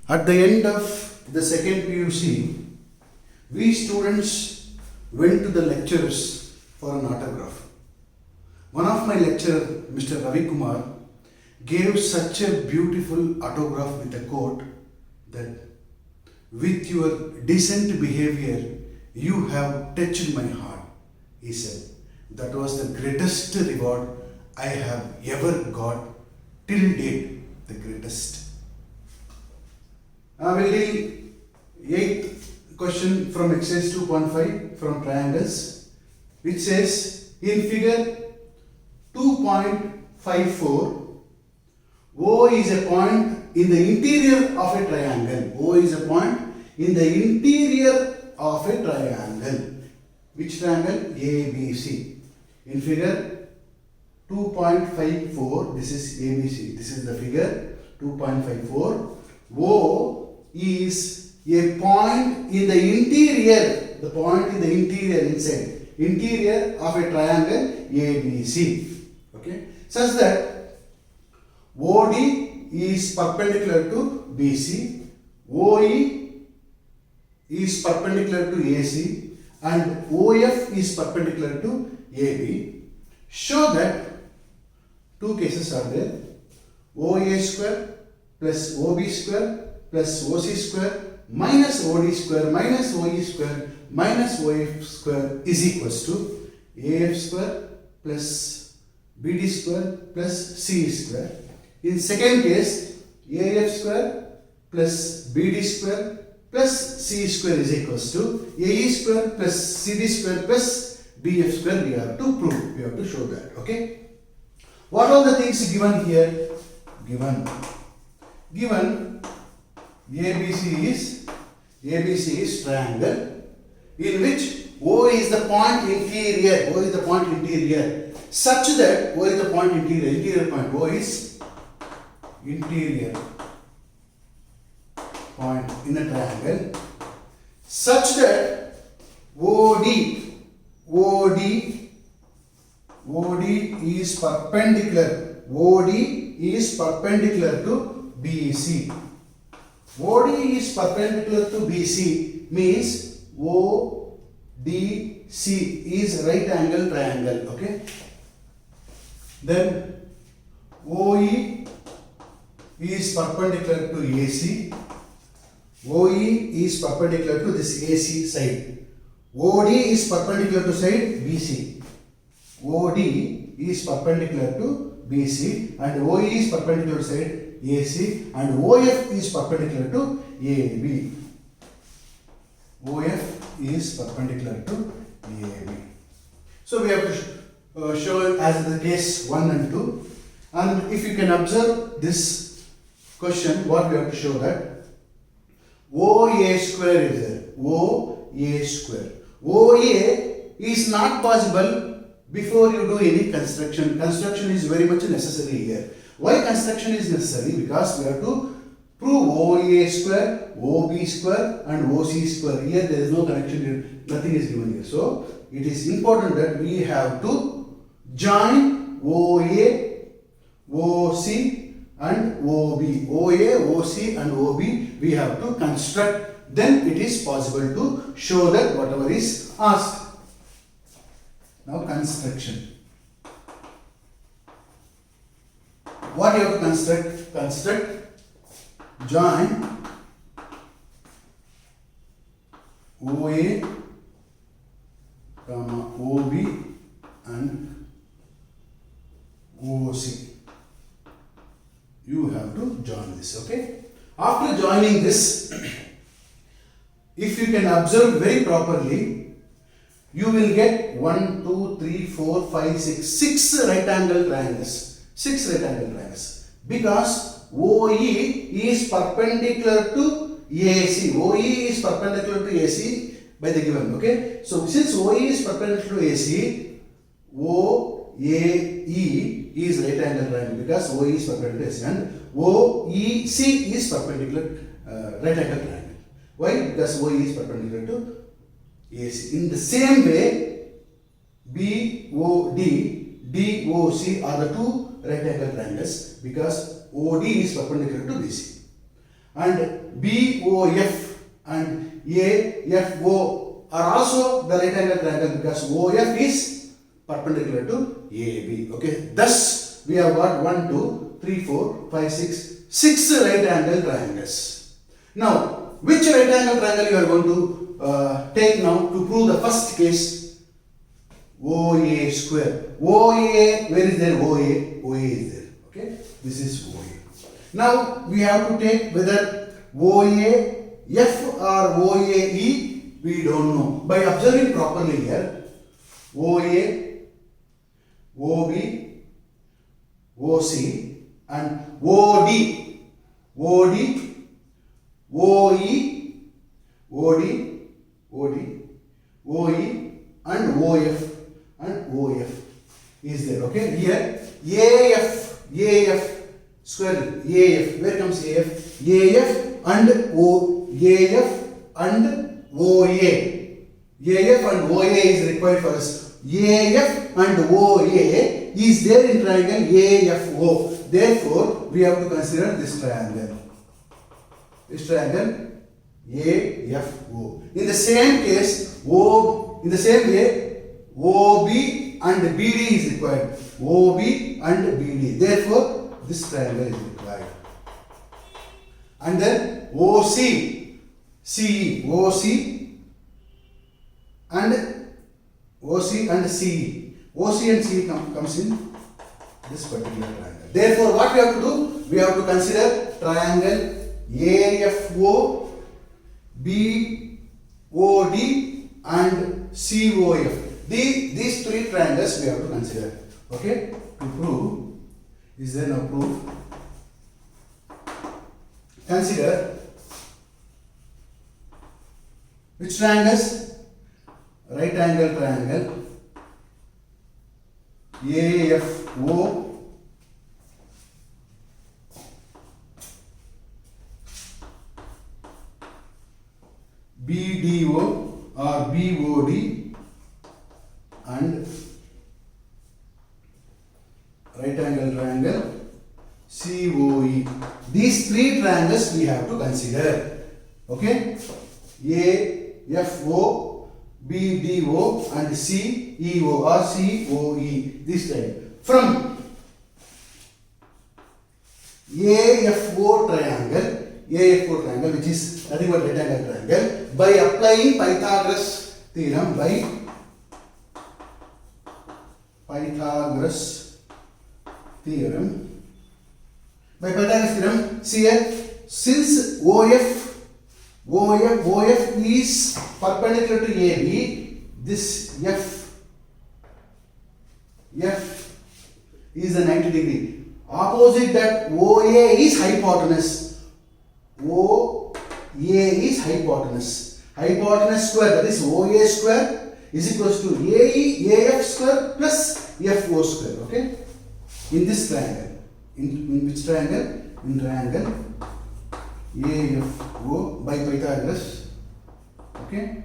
At the end of the second PUC, we students went to the lecturers for an autograph. One of my lecturer, Mr. Ravi Kumar, gave such a beautiful autograph with a quote that with your decent behavior, you have touched my heart. He said, that was the greatest reward I have ever got till date, the greatest. We'll deal 8th question from exercise 2.5 from triangles, which says in figure 2.54, O is a point in the interior of a triangle. O is a point in the interior of a triangle. Which triangle? ABC. In figure 2.54, this is ABC. This is the figure 2.54. O is a point in the interior, the point in the interior inside, interior of a triangle ABC. Okay, such that OD is perpendicular to BC, OE is perpendicular to AC, and OF is perpendicular to AB. Show that two cases are there: OA square plus OB square plus OC square minus OD square minus OE square minus OF square is equals to AF square plus BD square plus C square. In second case, AF square plus BD square plus C square is equals to AE square plus CD square plus BF square. We have to prove, we have to show that. Okay. What are the things given here? Given ABC is triangle in which O is the point interior. O is the point interior such that O is the point interior point. O is interior point in a triangle such that OD is perpendicular. OD is perpendicular to BC. OD is perpendicular to BC means ODC is right angle triangle. Okay. Then OE is perpendicular to AC. OE is perpendicular to this AC side. OD is perpendicular to side BC. OD is perpendicular to BC and OE is perpendicular to side AC and OF is perpendicular to AB. OF is perpendicular to AB. So we have to show as the case 1 and 2. And if you can observe this question, what we have to show that OA square is there. OA square. OA is not possible before you do any construction. Construction is very much necessary here. Why construction is necessary? Because we have to prove OA square, OB square and OC square. Here there is no connection, nothing is given here. So it is important that we have to join OA, OC and OB. OA, OC and OB we have to construct. Then it is possible to show that whatever is asked. Now construction. What you have to construct? Construct, join OA, OB and OC. You have to join this. Okay. After joining this, if you can observe very properly, you will get 1, 2, 3, 4, 5, 6 right angle triangles. 6 right angle triangles because OE is perpendicular to AC. OE is perpendicular to AC by the given. Okay. So since OE is perpendicular to AC, OAE is right angle triangle because OE is perpendicular to AC and OEC is perpendicular right angle triangle. Why? Because OE is perpendicular to AC. In the same way, BOD, DOC are the two right angle triangles because OD is perpendicular to BC. and BOF and AFO are also the right angle triangle because OF is perpendicular to AB. Okay, thus we have got 1, 2, 3, 4, 5, 6 right angle triangles. Now, which right angle triangle you are going to take now to prove the first case? OA square. OA, where is there? OA. OA is there. Okay, this is OA. Now we have to take whether OA F or OAE, we don't know. By observing properly here, OA, OB, OC and OD, OD, OE, OD, OD, OE and OF and OF is there. Okay, here AF square AF, where comes AF? AF and AF and OA. AF and OA is required for us. AF and OA is there in triangle AFO. Therefore, we have to consider this triangle. This triangle AFO. In the same case, in the same way, OB and BD is required. OB and BD. Therefore, this triangle is required. And then OC, CE, OC and CE. OC and CE comes in this particular triangle. Therefore, what we have to do? We have to consider triangle AFO, BOD and COF. These three triangles we have to consider. Okay? To prove, is there no proof? Consider which triangles? Right angle triangle AFO, BDO or BOD and right angle triangle COE. These three triangles we have to consider. Okay, AFO, BDO and CEO or COE. This triangle. From AFO triangle, which is nothing but right angle triangle, by applying Pythagoras theorem, by Pythagoras theorem, see here, since OF is perpendicular to AB, this F is a 90 degree. Opposite that, OA is hypotenuse. OA is hypotenuse. Hypotenuse square, that is OA square, is equals to AF square plus FO square. Okay? In this triangle. In which triangle? In triangle AFO by Pythagoras. Okay?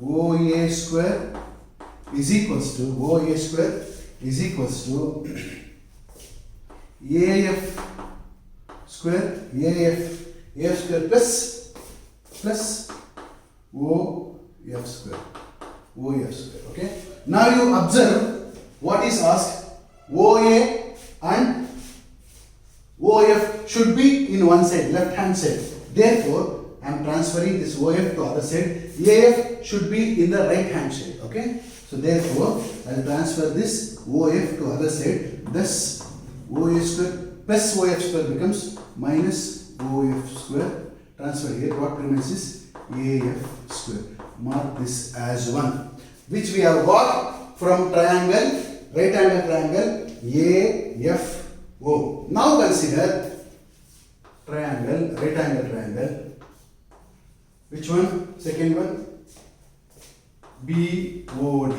OA square is equals to AF square plus OF square. Okay? Now you observe what is asked. OA and OF should be in one side, left hand side. Therefore, I am transferring this OF to other side. AF should be in the right hand side. Okay? So therefore, I will transfer this OF to other side. Thus, OA square plus OF square becomes minus OF square. Transfer here. What remains is AF square. Mark this as 1, which we have got from triangle, right angle triangle AFO. Now consider triangle, right angle triangle. Which one? Second one? BOD.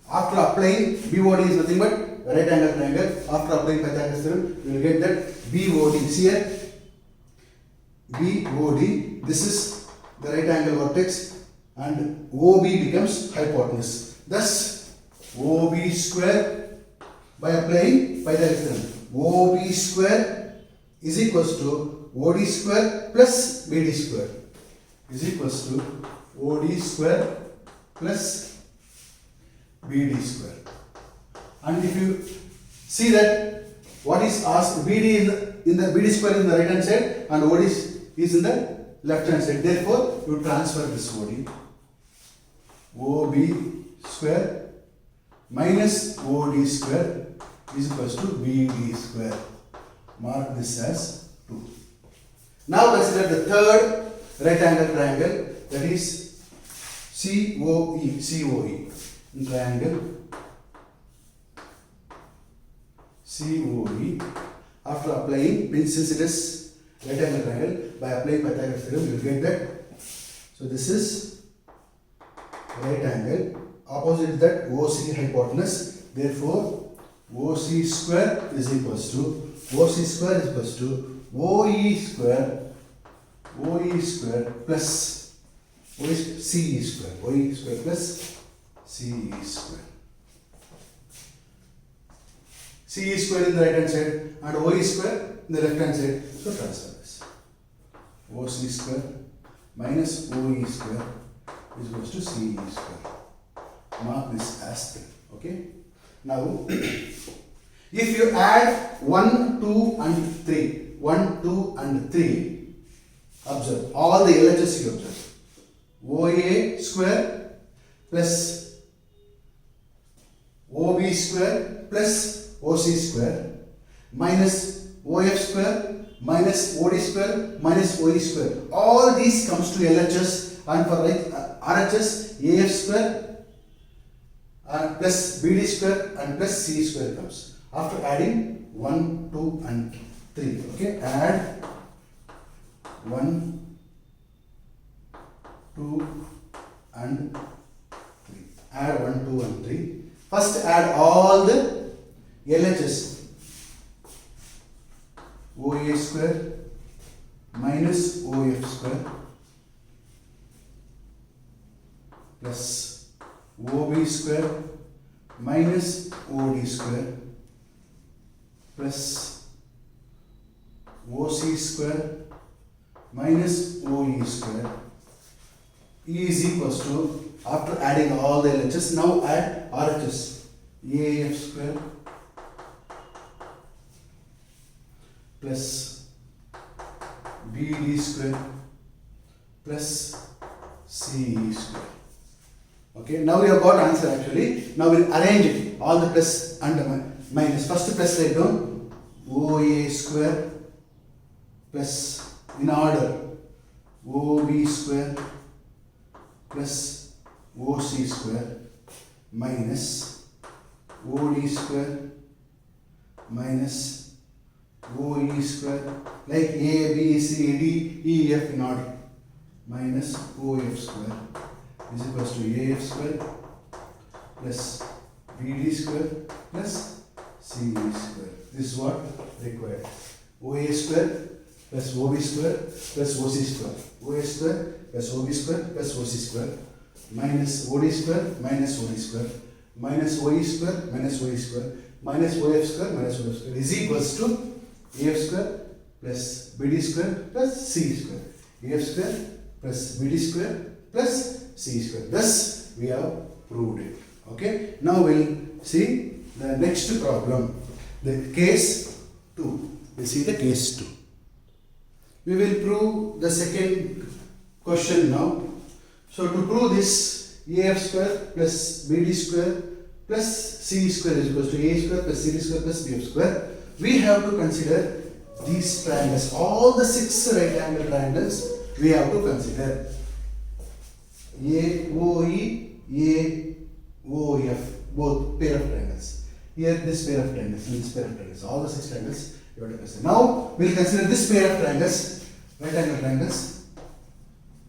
After applying, BOD is nothing but right angle triangle. After applying Pythagoras theorem, you will get that BOD. See here, BOD. This is the right angle vertex, and OB becomes hypotenuse. Thus, OB square by applying Pythagoras theorem. OB square is equals to OD square plus BD square is equals to OD square plus BD square. And if you see that what is asked, BD in the BD square is in the right hand side and OD is in the left hand side. Therefore, you transfer this OD. OB square minus OD square is equals to BD square. Mark this as 2. Now consider the third right angle triangle, that is COE. In triangle COE, after applying, since it is right angle triangle, by applying Pythagoras theorem you will get that. So this is right angle, opposite is that OC hypotenuse. Therefore OC square is equals to OE square plus CE square. OE square plus CE square. CE square in the right hand side and OE square in the left hand side. So transfer this. OC square minus OE square is equals to CE square. Mark this as 3. Okay. Now, if you add 1, 2 and 3, 1, 2 and 3, observe all the LHS you observe. OA square plus OB square plus OC square minus OF square minus OD square minus OE square. All these comes to LHS, and for RHS, AF square and plus BD square and plus C square comes after adding 1, 2 and 3. Okay, add 1, 2 and 3. Add 1, 2 and 3. First add all the LHS. OA square minus OF square plus OB square minus OD square plus OC square minus OE square is equals to, after adding all the LHS, now add RHS. AF square plus BD square plus CE square. Okay, now we have got answer actually. Now we'll arrange it, all the plus and minus. First plus write down OA square plus, in order, OB square plus OC square minus OD square minus OE square, like A, B, C, D, E, F in order, minus OF square is equals to AF square plus BD square plus CE square. This is what required. OA square plus OB square plus OC square. OA square plus OB square plus OC square minus OD square minus OD square minus OE square minus OE square minus OF square minus OF square is equals to AF square plus BD square plus C square. AF square plus BD square plus C square. Thus we have proved it. Okay. Now we'll see the next problem. The case 2. We'll see the case 2. We will prove the second question now. So to prove this, AF square plus BD square plus C square is equals to A square plus CD square plus BF square, we have to consider these triangles. All the 6 right angle triangles we have to consider. AOE, AOF, both pair of triangles. Here this pair of triangles and this pair of triangles. All the 6 triangles you have to consider. Now we will consider this pair of triangles, right angle triangles,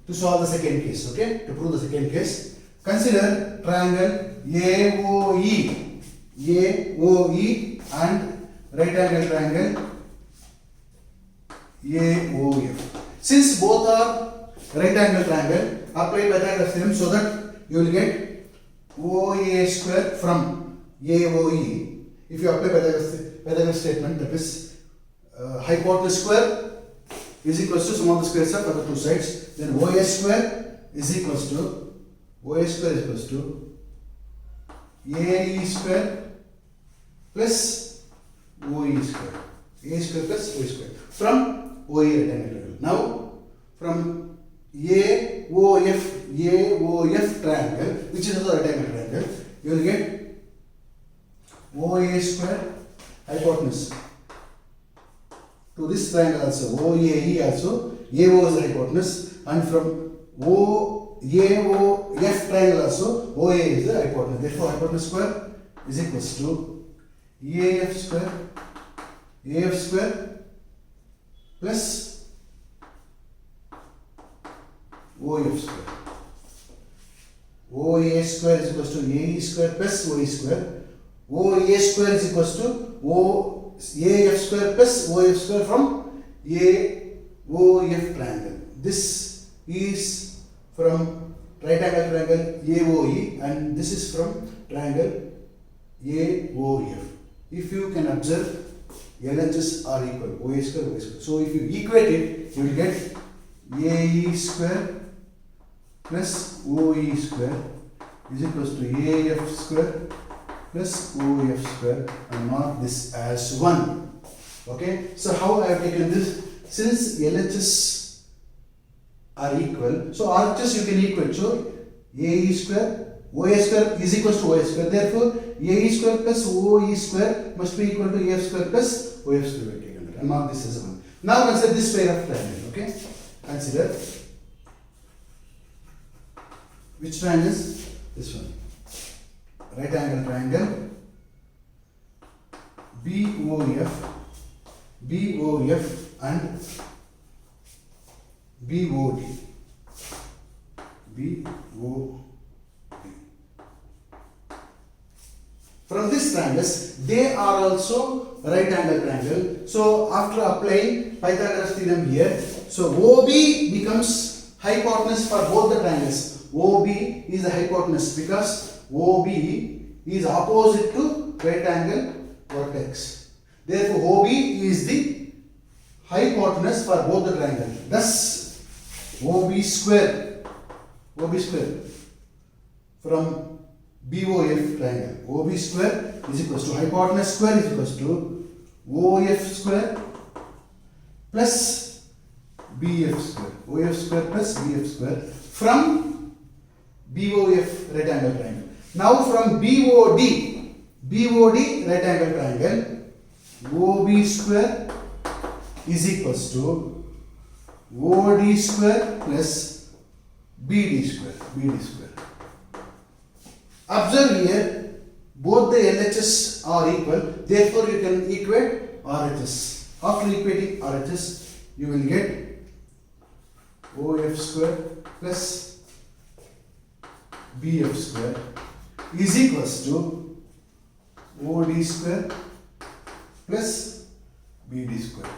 to solve the second case. Okay, to prove the second case, consider triangle AOE, AOE and right angle triangle AOF. Since both are right angle triangle, apply Pythagoras theorem so that you will get OA square from AOE. If you apply Pythagoras statement, that is hypotenuse square is equals to sum of the squares of other two sides. Then OA square is equals to AE square plus OE square. A square plus O square from OE rectangle. Now from AOF triangle, which is also a rectangle triangle, you will get OA square hypotenuse. To this triangle also, OAE also, AO is the hypotenuse, and from AOF triangle also, OA is the hypotenuse. Therefore, hypotenuse square is equals to AF square plus OF square. OA square is equals to AE square plus OE square. OA square is equals to AF square plus OF square from AOF triangle. This is from right angle triangle AOE and this is from triangle AOF. If you can observe, LHS are equal, OA square, OA square. So if you equate it, you will get AE square plus OE square is equals to AF square plus OF square, and mark this as 1. Okay, so how I have taken this? Since LHS are equal, so RHS you can equate. So AE square, OA square is equals to OA square. Therefore, AE square plus OE square must be equal to AF square plus OF square. And mark this as 1. Now consider this pair of triangle. Okay, consider which triangle is this one? Right angle triangle BOF and BOD. From these triangles, they are also right angle triangle. So after applying Pythagoras theorem here, so OB becomes hypotenuse for both the triangles. OB is the hypotenuse because OB is opposite to right angle vertex. Therefore, OB is the hypotenuse for both the triangles. Thus, OB square from BOF triangle. OB square is equals to hypotenuse square is equals to OF square plus BF square. OF square plus BF square from BOF right angle triangle. Now from BOD right angle triangle, OB square is equals to OD square plus BD square. Observe here, both the LHS are equal, therefore you can equate RHS. After equating RHS, you will get OF square plus BF square is equals to OD square plus BD square.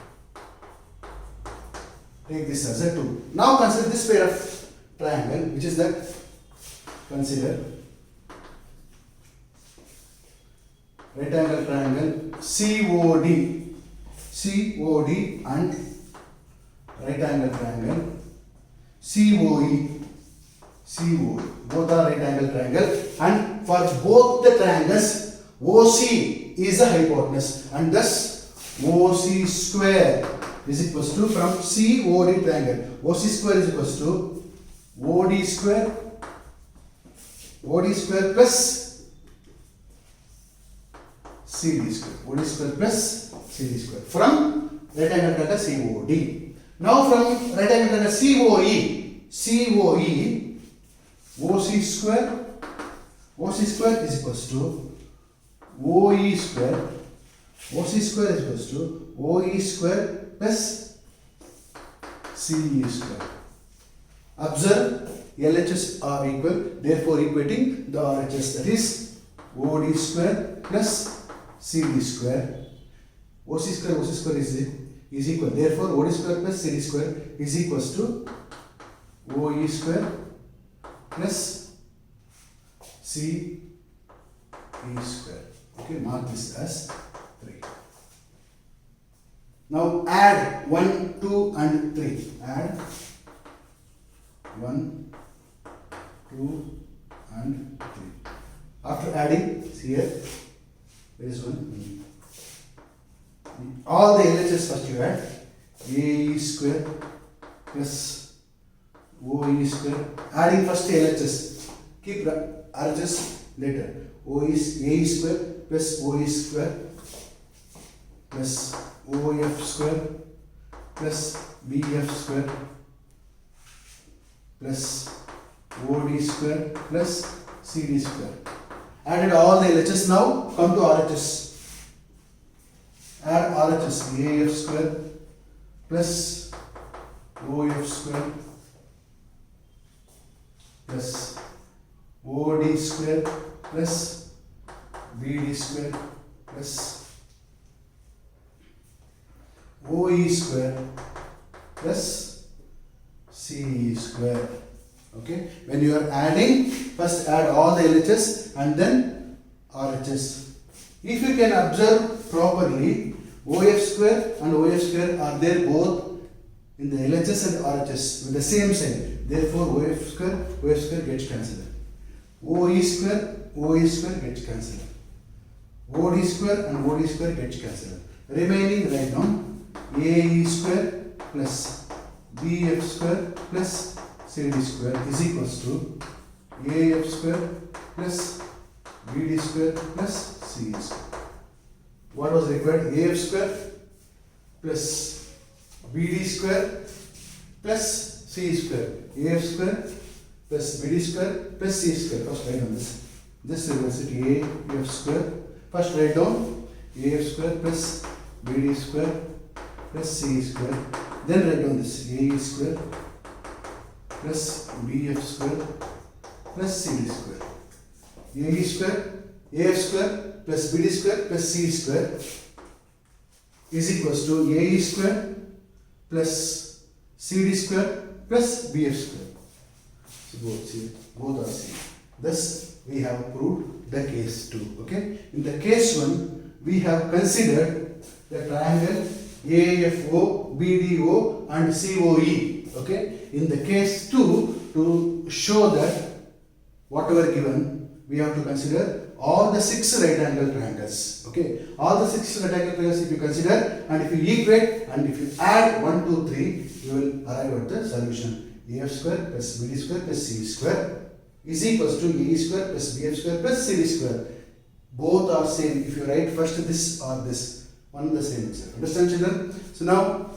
Take this as a 2. Now consider this pair of triangle, which is that, consider right angle triangle COD and right angle triangle COE. Both are right angle triangle, and for both the triangles OC is a hypotenuse, and thus OC square is equals to, from COD triangle, OC square is equals to OD square plus CD square. OD square plus CD square from right angle triangle COD. Now from right angle triangle COE, OC square is equals to OE square. OC square is equals to OE square plus CE square. Observe, LHS are equal, therefore equating the RHS, that is OD square plus CD square. OC square is equal, therefore OD square plus CD square is equals to OE square plus CE square. Okay, mark this as 3. Now add 1, 2 and 3. Add 1, 2 and 3. After adding, see here, there is one. All the LHS first you add. AE square plus OE square. Adding first LHS. Keep RHS later. O is AE square plus OE square plus OF square plus BF square plus OD square plus CD square. Added all the LHS. Now come to RHS. Add RHS. AF square plus OF square plus OD square plus BD square plus OE square plus CE square. Okay, when you are adding, first add all the LHS and then RHS. If you can observe properly, OF square and OF square are there both in the LHS and RHS with the same sign. Therefore, OF square gets cancelled. OE square gets cancelled. OD square and OD square gets cancelled. Remaining write down AE square plus BF square plus CD square is equals to AF square plus BD square plus CE square. What was required? AF square plus BD square plus CE square. AF square plus BD square plus C square. First write down this. This reverse it AF square. First write down AF square plus BD square plus C square. Then write down this AE square plus BF square plus CD square. AE square, AF square plus BD square plus C square is equals to AE square plus CD square plus BF square. So both are same. Thus we have proved the case 2. Okay. In the case 1, we have considered the triangle AFO, BDO and COE. Okay. In the case 2, to show that whatever given, we have to consider all the 6 right angle triangles. Okay. All the 6 right angle triangles if you consider, and if you equate and if you add 1, 2, 3, you will arrive at the solution. AF square plus BD square plus C square is equals to AE square plus BF square plus CD square. Both are same. If you write first this or this, one the same itself. Understand, children? So now,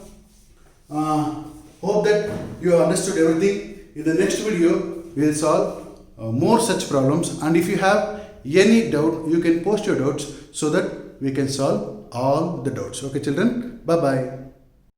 hope that you have understood everything. In the next video, we will solve more such problems. And if you have any doubt, you can post your doubts so that we can solve all the doubts. Okay, children? Bye-bye.